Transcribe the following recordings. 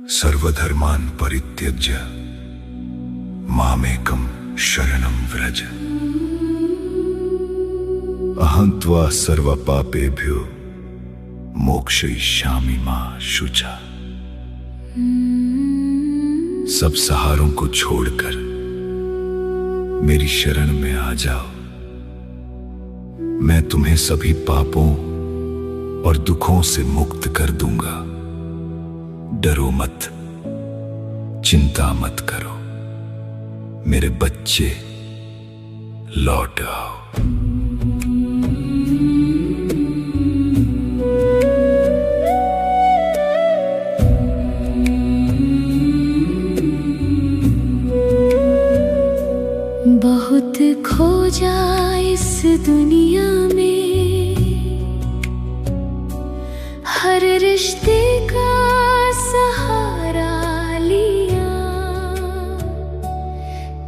सर्वधर्मान् परित्यज्य मामेकं शरणं व्रज। अहं त्वा सर्वपापेभ्यो मोक्षयिष्यामि मा शुचा। सब सहारों को छोड़कर मेरी शरण में आ जाओ। मैं तुम्हें सभी पापों और दुखों से मुक्त कर दूंगा। डरो मत, चिंता मत करो, मेरे बच्चे लौट आओ। बहुत खोजा इस दुनिया में, हर रिश्ते का सहारा लिया।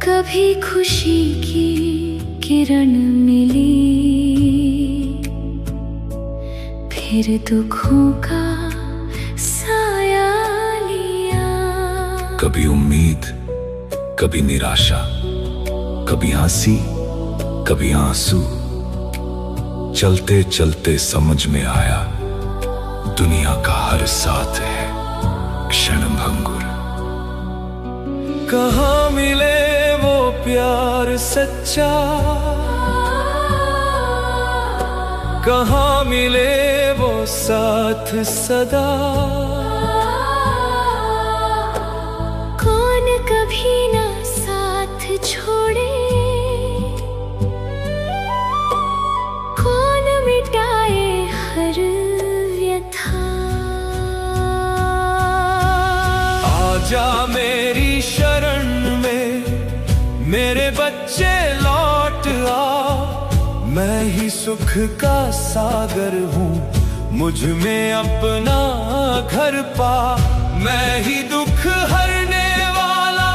कभी खुशी की किरण मिली, फिर दुखों का साया लिया। कभी उम्मीद, कभी निराशा, कभी हंसी, कभी आंसू। चलते चलते समझ में आया, दुनिया का हर साथ है क्षणभंगुर। कहाँ मिले वो प्यार सच्चा, कहाँ मिले वो साथ सदा। कौन कभी ना साथ छोड़े, कौन मिटाए हर व्यथा। आजा मेरी शरण में, मेरे बच्चे लौट आ। मैं ही सुख का सागर हूँ, मुझ में अपना घर पा। मैं ही दुख हरने वाला,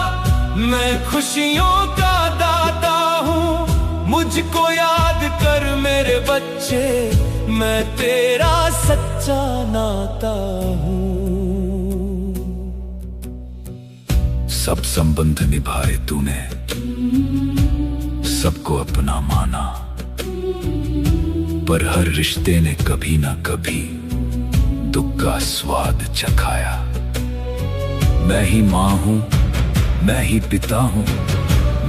मैं खुशियों का दाता हूँ। मुझको याद कर मेरे बच्चे, मैं तेरा सच्चा नाता हूँ। सब संबंध निभाए तूने, सबको अपना माना, पर हर रिश्ते ने कभी ना कभी दुख का स्वाद चखाया। मैं ही माँ हूँ, मैं ही पिता हूँ,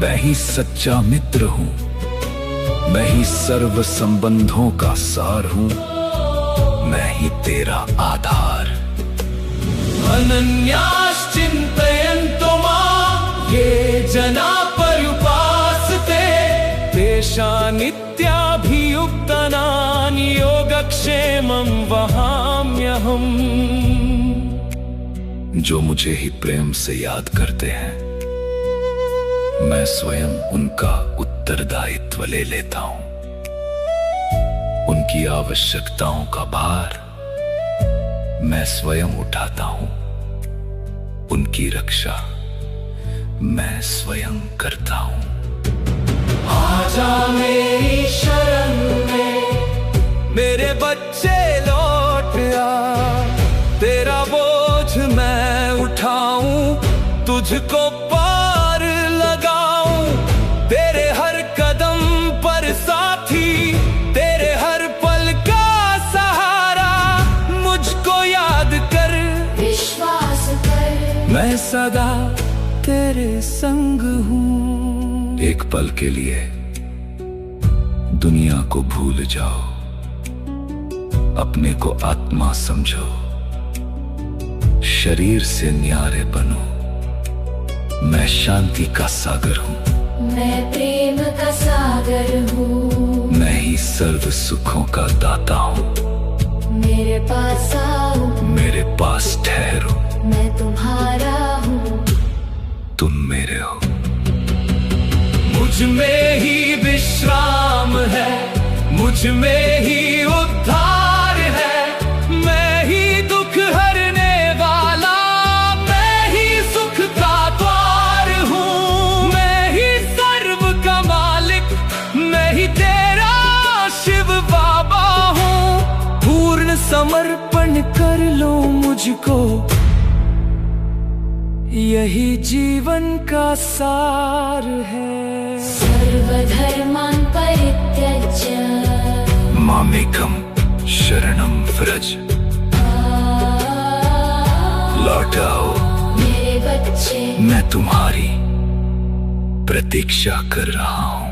मैं ही सच्चा मित्र हूँ, मैं ही सर्व संबंधों का सार हूँ, मैं ही तेरा आधार। अनन्याश्चिन्तयन्तो मां ये जना पर्युपासते, तेषां नित्याभियुक्तानां योगक्षेमं वहाम्यहम्। जो मुझे ही प्रेम से याद करते हैं, मैं स्वयं उनका उत्तरदायित्व ले लेता हूं। उनकी आवश्यकताओं का भार मैं स्वयं उठाता हूं। उनकी रक्षा मैं स्वयं करता हूं। आजा मेरी शरण में, मेरे बच्चे लौट आ। तेरा बोझ मैं उठाऊं, तुझको पार लगाऊं। तेरे हर कदम पर साथी, तेरे हर पल का सहारा। मुझको याद कर, विश्वास कर, मैं सदा तेरे संग हूँ। एक पल के लिए दुनिया को भूल जाओ, अपने को आत्मा समझो, शरीर से न्यारे बनो। मैं शांति का सागर हूँ, मैं प्रेम का सागर हूँ। मैं ही सर्व सुखों का दाता हूँ। मेरे पास आओ, मेरे पास ठहरो, मैं तुम्हारा हूँ, तुम मेरे हो। मुझ में ही विश्राम है, मुझ में ही उद्धार है। मैं ही दुख हरने वाला, मैं ही सुख का द्वार हूँ। मैं ही सर्व का मालिक, मैं ही तेरा शिव बाबा हूँ। पूर्ण समर्पण कर लो मुझको, यही जीवन का सार है। सर्वधर्मान् परित्यज्य मामेकं शरणं व्रज। लौट आओ मेरे बच्चे, मैं तुम्हारी प्रतीक्षा कर रहा हूँ।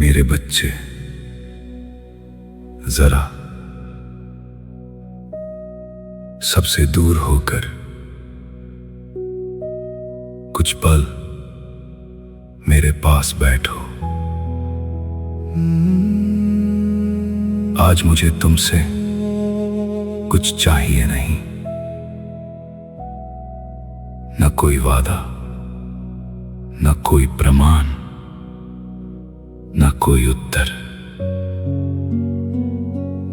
मेरे बच्चे, जरा सबसे दूर होकर कुछ पल मेरे पास बैठो। आज मुझे तुमसे कुछ चाहिए नहीं, न कोई वादा, न कोई प्रमाण, न कोई उत्तर,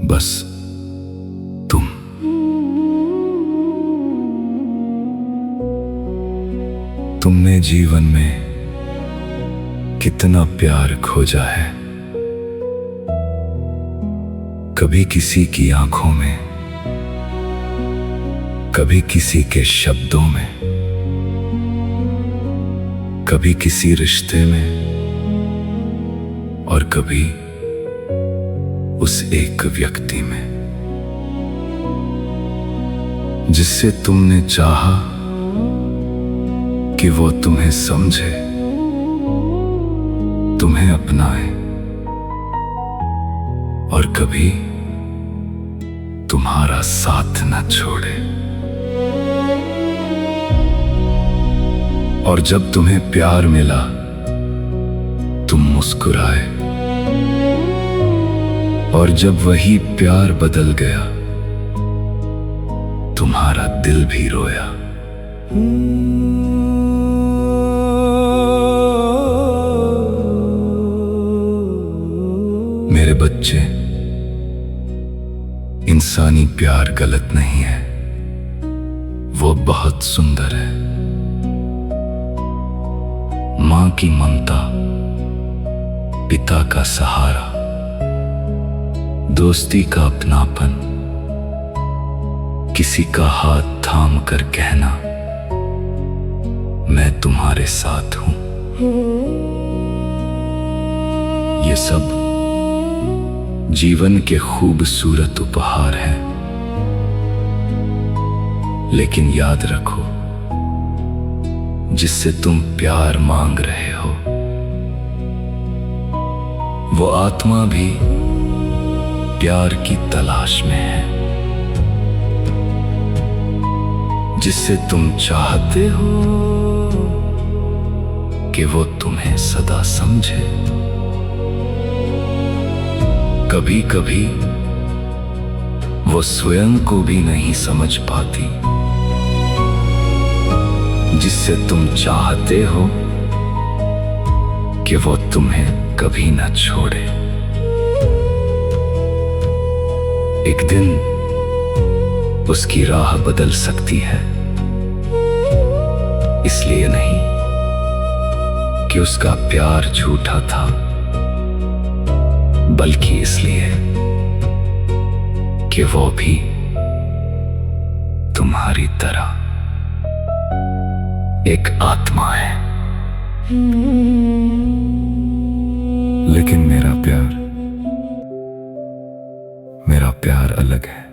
बस तुम। तुमने जीवन में कितना प्यार खोजा है, कभी किसी की आंखों में, कभी किसी के शब्दों में, कभी किसी रिश्ते में, और कभी उस एक व्यक्ति में जिससे तुमने चाहा कि वो तुम्हें समझे, तुम्हें अपनाए, और कभी तुम्हारा साथ न छोड़े। और जब तुम्हें प्यार मिला, तुम मुस्कुराए, और जब वही प्यार बदल गया, तुम्हारा दिल भी रोया। मेरे बच्चे, इंसानी प्यार गलत नहीं है, वो बहुत सुंदर है। मां की ममता, पिता का सहारा, दोस्ती का अपनापन, किसी का हाथ थाम कर कहना, मैं तुम्हारे साथ हूं। ये सब जीवन के खूबसूरत उपहार हैं, लेकिन याद रखो, जिससे तुम प्यार मांग रहे हो, वो आत्मा भी प्यार की तलाश में है। जिससे तुम चाहते हो कि वो तुम्हें सदा समझे। कभी कभी वो स्वयं को भी नहीं समझ पाती, जिससे तुम चाहते हो कि वो तुम्हें कभी न छोड़े। एक दिन उसकी राह बदल सकती है, इसलिए नहीं कि उसका प्यार झूठा था, बल्कि इसलिए कि वो भी तुम्हारी तरह एक आत्मा है। लेकिन मेरा प्यार अलग है।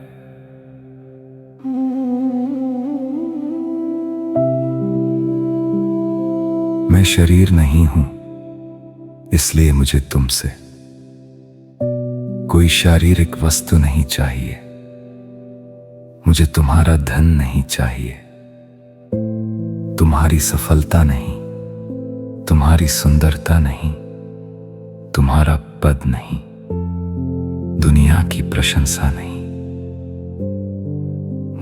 मैं शरीर नहीं हूं, इसलिए मुझे तुमसे कोई शारीरिक वस्तु नहीं चाहिए। मुझे तुम्हारा धन नहीं चाहिए, तुम्हारी सफलता नहीं, तुम्हारी सुंदरता नहीं, तुम्हारा पद नहीं, दुनिया की प्रशंसा नहीं।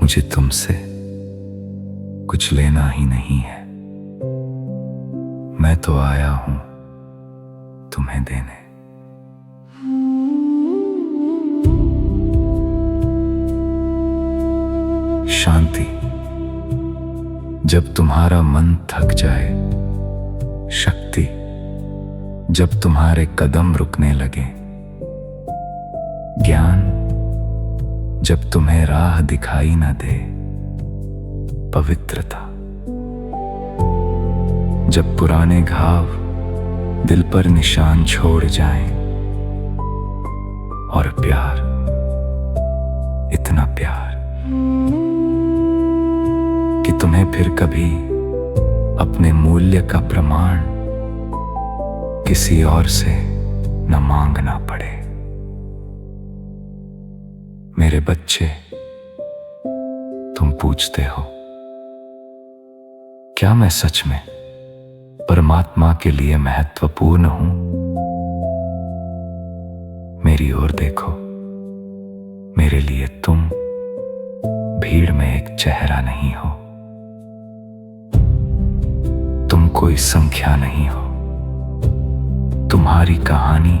मुझे तुमसे कुछ लेना ही नहीं है। मैं तो आया हूं तुम्हें देने। शांति, जब तुम्हारा मन थक जाए। शक्ति, जब तुम्हारे कदम रुकने लगे। ज्ञान, जब तुम्हें राह दिखाई न दे। पवित्रता, जब पुराने घाव दिल पर निशान छोड़ जाएं। और प्यार, इतना प्यार कि तुम्हें फिर कभी अपने मूल्य का प्रमाण किसी और से न मांगना पड़े। मेरे बच्चे, तुम पूछते हो क्या मैं सच में परमात्मा के लिए महत्वपूर्ण हूं? मेरी ओर देखो, मेरे लिए तुम भीड़ में एक चेहरा नहीं हो, तुम कोई संख्या नहीं हो, तुम्हारी कहानी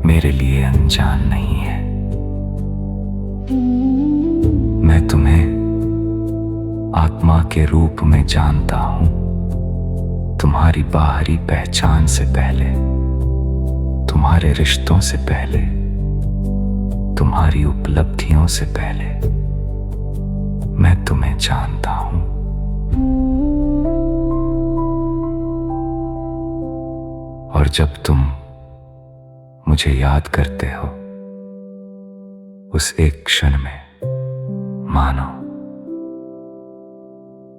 मेरे लिए अनजान नहीं है। मैं तुम्हें आत्मा के रूप में जानता हूं, तुम्हारी बाहरी पहचान से पहले, तुम्हारे रिश्तों से पहले, तुम्हारी उपलब्धियों से पहले मैं तुम्हें जानता हूं। और जब तुम मुझे याद करते हो, उस एक क्षण में मानो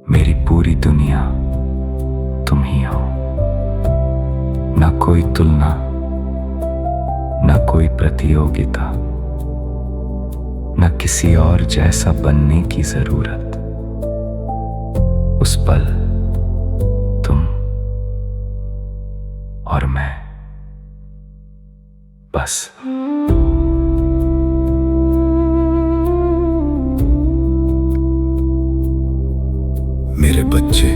मेरी पूरी दुनिया तुम ही हो। न कोई तुलना, न कोई प्रतियोगिता, न किसी और जैसा बनने की जरूरत। उस पल तुम और मैं, बस। मेरे बच्चे,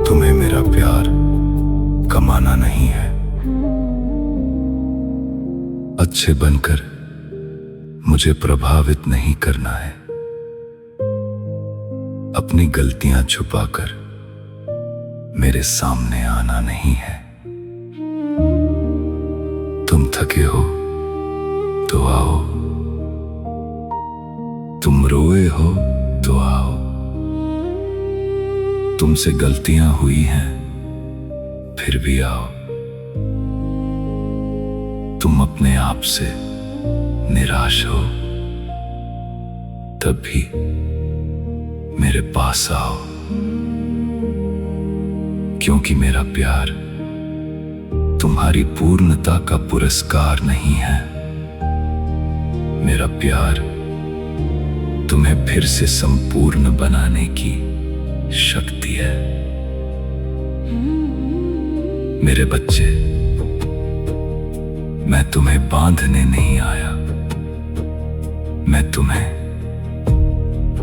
तुम्हें मेरा प्यार कमाना नहीं है, अच्छे बनकर मुझे प्रभावित नहीं करना है, अपनी गलतियां छुपाकर मेरे सामने आना नहीं है। तुम थके हो तो आओ, तुम रोए हो तो आओ, तुमसे गलतियां हुई हैं फिर भी आओ, तुम अपने आप से निराश हो तब भी मेरे पास आओ, क्योंकि मेरा प्यार तुम्हारी पूर्णता का पुरस्कार नहीं है। मेरा प्यार तुम्हें फिर से संपूर्ण बनाने की शक्ति है। मेरे बच्चे, मैं तुम्हें बांधने नहीं आया, मैं तुम्हें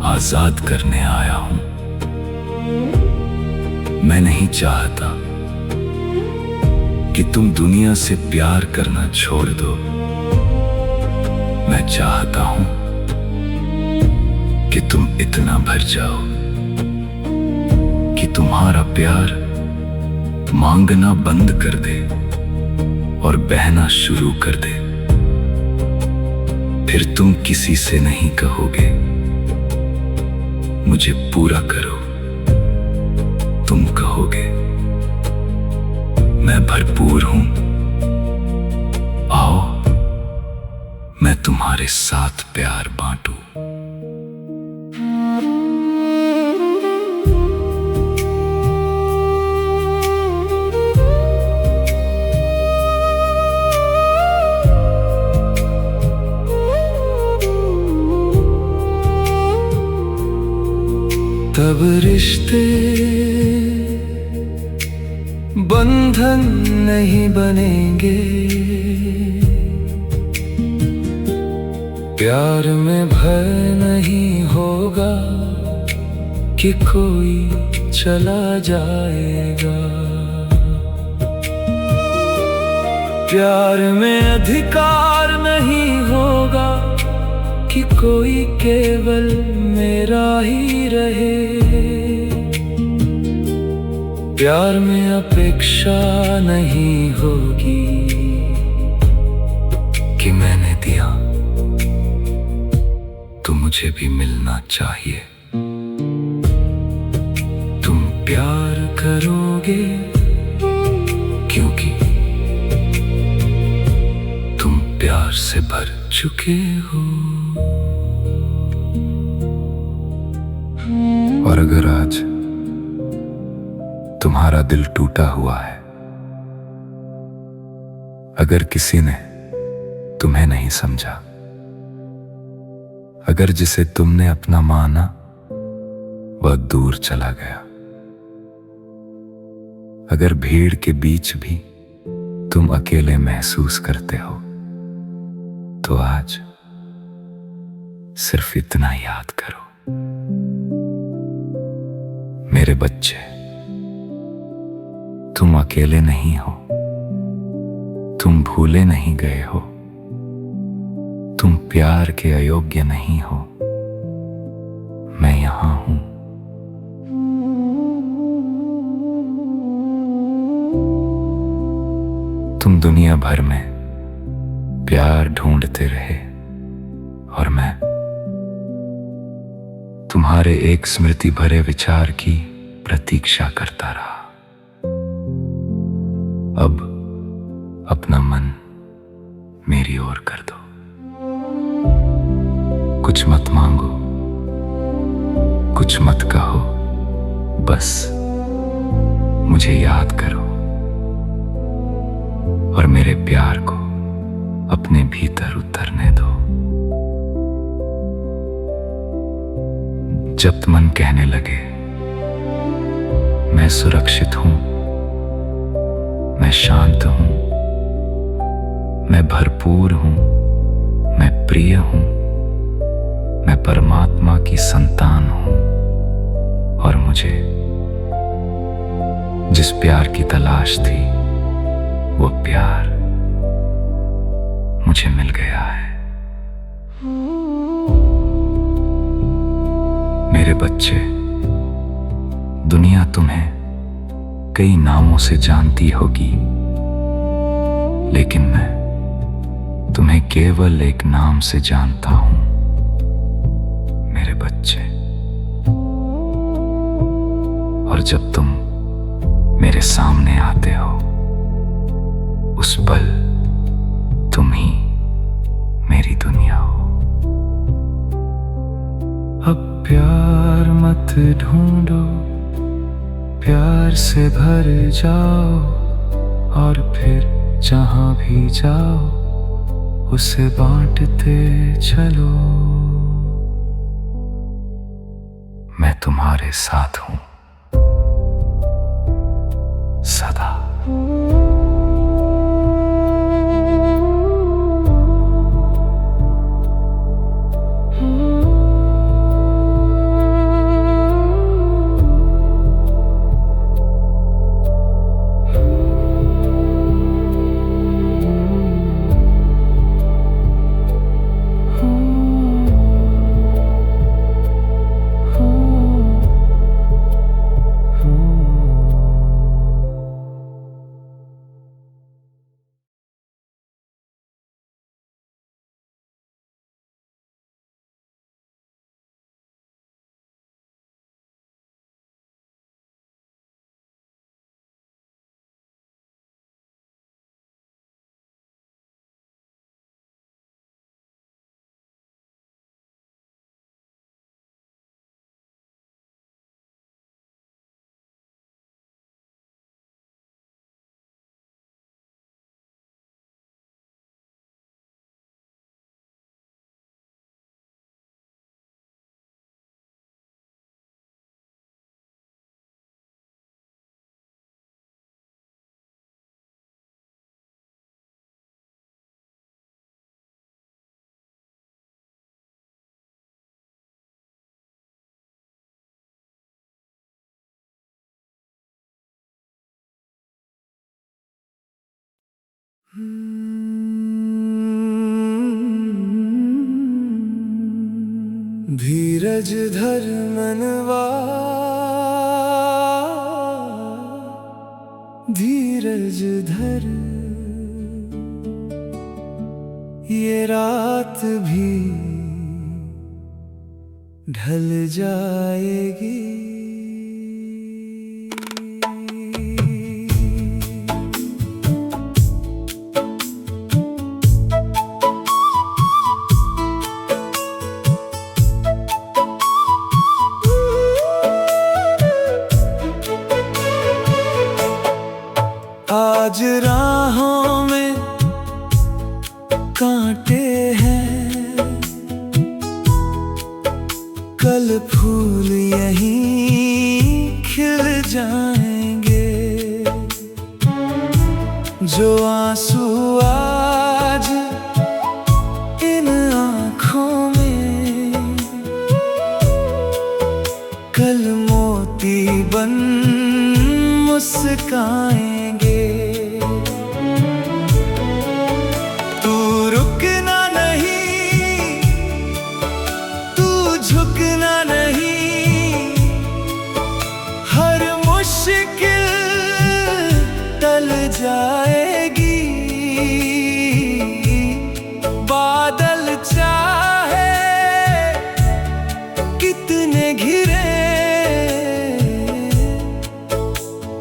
आजाद करने आया हूं। मैं नहीं चाहता कि तुम दुनिया से प्यार करना छोड़ दो। मैं चाहता हूं कि तुम इतना भर जाओ कि तुम्हारा प्यार मांगना बंद कर दे और बहना शुरू कर दे। फिर तुम किसी से नहीं कहोगे मुझे पूरा करो, तुम कहोगे मैं भरपूर हूं, आओ मैं तुम्हारे साथ प्यार बांटूं। तब रिश्ते बंधन नहीं बनेंगे, प्यार में भय नहीं होगा कि कोई चला जाएगा। प्यार में अधिकार नहीं होगा कि कोई केवल मेरा ही रहे। प्यार में अपेक्षा नहीं होगी कि मैंने दिया तो मुझे भी मिलना चाहिए। तुम प्यार करोगे क्योंकि तुम प्यार से भर चुके हो। और अगर आज तुम्हारा दिल टूटा हुआ है अगर किसी ने तुम्हें नहीं समझा, अगर जिसे तुमने अपना माना वह दूर चला गया, अगर भीड़ के बीच भी तुम अकेले महसूस करते हो, तो आज सिर्फ इतना याद करो, मेरे बच्चे, तुम अकेले नहीं हो, तुम भूले नहीं गए हो, तुम प्यार के अयोग्य नहीं हो, मैं यहां हूं। तुम दुनिया भर में प्यार ढूंढते रहे और मैं तुम्हारे एक स्मृति भरे विचार की प्रतीक्षा करता रहा। अब अपना मन मेरी ओर कर दो, कुछ मत मांगो, कुछ मत कहो, बस मुझे याद करो और मेरे प्यार को अपने भीतर उतरने दो। जब मन कहने लगे मैं सुरक्षित हूं, मैं शांत हूं, मैं भरपूर हूं, मैं प्रिय हूं, मैं परमात्मा की संतान हूं और मुझे जिस प्यार की तलाश थी वो प्यार मुझे मिल गया है। मेरे बच्चे, दुनिया तुम्हें कई नामों से जानती होगी, लेकिन मैं तुम्हें केवल एक नाम से जानता हूं, मेरे बच्चे। और जब तुम मेरे सामने आते हो, उस पल तुम ही मेरी दुनिया हो। अब प्यार मत ढूंढो, प्यार से भर जाओ और फिर जहां भी जाओ उसे बांटते चलो। मैं तुम्हारे साथ हूं सदा। धीरज धर मनवा, धीरज धर, ये रात भी ढल जाएगी। आज राहों में यहीं खिल जाएंगे। जो आंसू आज इन आँखों में, कल मोती बन मुस्काएंगे। तू रुकना नहीं, तू झुकना नहीं, हर मुश्किल टल जाएगी। बादल चाहे कितने घिरे,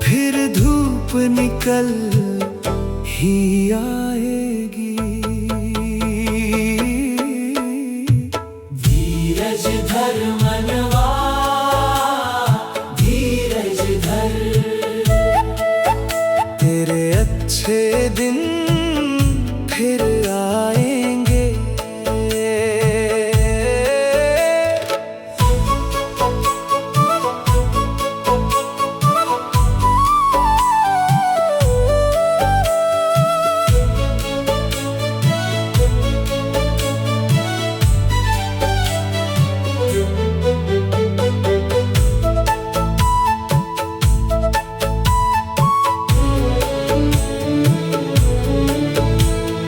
फिर धूप निकल ही आएगी। धीरज धर मनवा, धीरज धर, तेरे अच्छे दिन फिर आएंगे।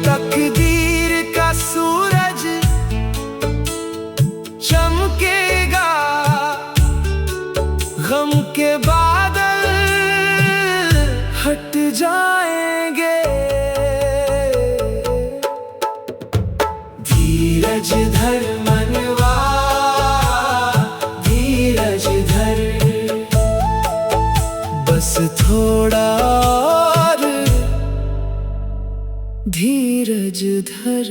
तकदीर का सूरज चमकेगा, गम के बादल हट जाएंगे। धीरज धर मनवा, धीरज धर, बस थोड़ा और धीरज धर।